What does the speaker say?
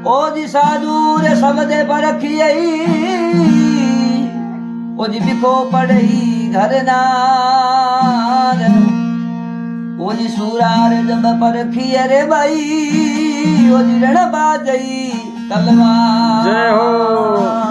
ओ जी साधु रे शब्द परखियई ओ जी बिखो पड़ई घर नार ओ जी सूरार जब परखिय रे भाई ओ जी रण बाजई तलवार। जय हो।